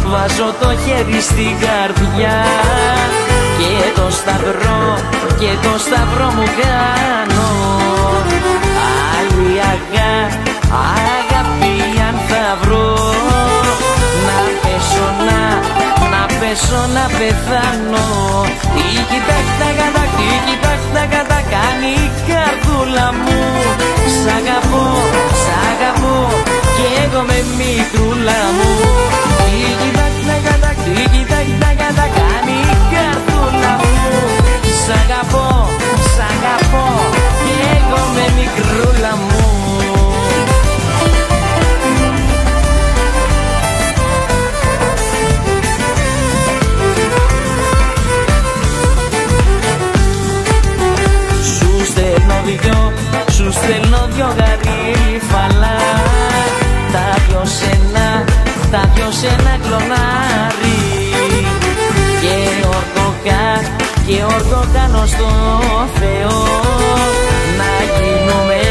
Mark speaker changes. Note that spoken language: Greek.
Speaker 1: βάζω το χέρι στην καρδιά και το σταυρό μου κάνω. Άλλη αγάπη αν θα βρω, να πέσω να πεθάνω. Τίκι τακ τακ κάνει η καρδούλα μου. Σ' αγαπώ κι εγώ με μικρούλα μου. Τίκι τακ τακ κάνει η καρδούλα μου. Σ' αγαπώ κι εγώ με μικρούλα μου. Σου στέλνω δυο γαρίφαλα, τα δυο σε ένα κλονάρι. Και όρκο κάνω στο Θεό, να γίνουμε